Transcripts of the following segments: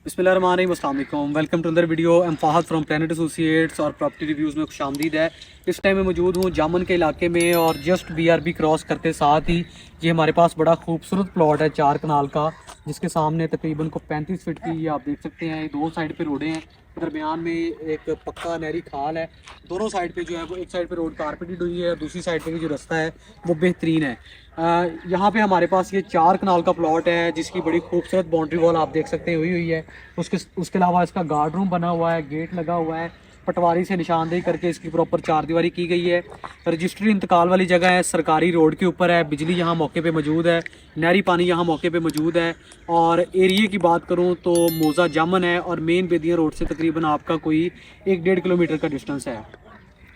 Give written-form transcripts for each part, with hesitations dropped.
बिस्मिल्लाहिर्रहमानिर्रहीम, अस्सलाम वालेकुम। Welcome to another video. I'm Fahad from planet associates और प्रॉपर्टी रिव्यूज़ में खुशामदीद है। इस टाइम मैं मौजूद हूँ जामन के इलाके में और जस्ट BRB क्रॉस करते साथ ही ये हमारे पास बड़ा खूबसूरत प्लॉट है 4 कनाल का, जिसके सामने तकरीबन को 35 फीट की, ये आप देख सकते हैं, दो साइड पे रोडें हैं। दरमियान में एक पक्का नहरी खाल है। दोनों साइड पे जो है वो, एक साइड पे रोड कारपेटेड हुई है और दूसरी साइड पे जो रास्ता है वो बेहतरीन है। यहाँ पे हमारे पास ये 4 कनाल का प्लॉट है, जिसकी बड़ी खूबसूरत बाउंड्री वॉल आप देख सकते हैं हुई हुई है। उसके अलावा इसका गार्ड रूम बना हुआ है, गेट लगा हुआ है, पटवारी से निशानदेही करके इसकी प्रॉपर चारदीवारी की गई है। रजिस्ट्री इंतकाल वाली जगह है, सरकारी रोड के ऊपर है, बिजली यहाँ मौके पे मौजूद है, नहरी पानी यहाँ मौके पे मौजूद है। और एरिया की बात करूँ तो मौजा जामन है और मेन बेदिया रोड से तकरीबन आपका कोई 1-1.5 किलोमीटर का डिस्टेंस है।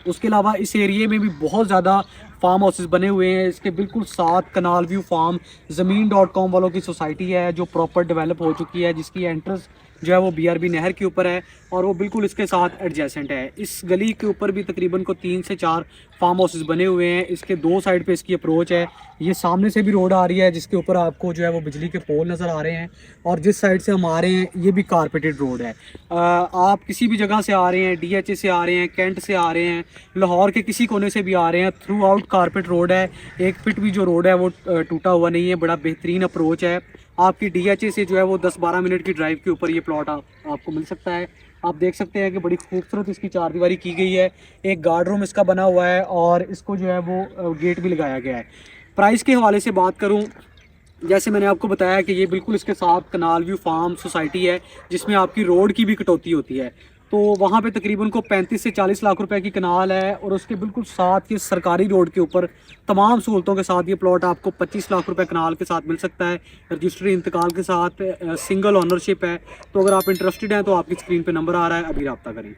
उसके अलावा इस एरिए में भी बहुत ज़्यादा फार्म हाउसेस बने हुए हैं। इसके बिल्कुल साथ कनाल व्यू फार्म ज़मीन.com वालों की सोसाइटी है जो प्रॉपर डेवलप हो चुकी है, जिसकी एंट्रेंस जो है वो BRB नहर के ऊपर है और वो बिल्कुल इसके साथ एडजेसेंट है। इस गली के ऊपर भी तकरीबन को 3 से 4 फार्म हाउसेस बने हुए हैं। इसके दो साइड पे इसकी अप्रोच है। ये सामने से भी रोड आ रही है जिसके ऊपर आपको जो है वो बिजली के पोल नज़र आ रहे हैं, और जिस साइड से हम आ रहे हैं ये भी कारपेटेड रोड है। आप किसी भी जगह से आ रहे हैं, DHA से आ रहे हैं, कैंट से आ रहे हैं, लाहौर के किसी कोने से भी आ रहे हैं, थ्रू आउट कारपेट रोड है। एक फिट भी जो रोड है वो टूटा हुआ नहीं है। बड़ा बेहतरीन अप्रोच है। आपकी DHA से जो है वो 10-12 मिनट की ड्राइव के ऊपर ये प्लॉट आपको मिल सकता है। आप देख सकते हैं कि बड़ी खूबसूरत इसकी चारदीवारी की गई है। एक गार्ड रूम इसका बना हुआ है और इसको जो है वो गेट भी लगाया गया है। प्राइस के हवाले से बात करूं, जैसे मैंने आपको बताया कि ये बिल्कुल इसके साथ कनाल व्यू फार्म सोसाइटी है, जिसमें आपकी रोड की भी कटौती होती है। तो वहाँ पे तकरीबन को 35 से 40 लाख रुपए की कनाल है और उसके बिल्कुल साथ ये सरकारी रोड के ऊपर तमाम सहूलतों के साथ ये प्लॉट आपको 25 लाख रुपए कनाल के साथ मिल सकता है। रजिस्ट्री इंतकाल के साथ सिंगल ओनरशिप है। तो अगर आप इंटरेस्टेड हैं तो आपकी स्क्रीन पे नंबर आ रहा है, अभी रब्ता करें।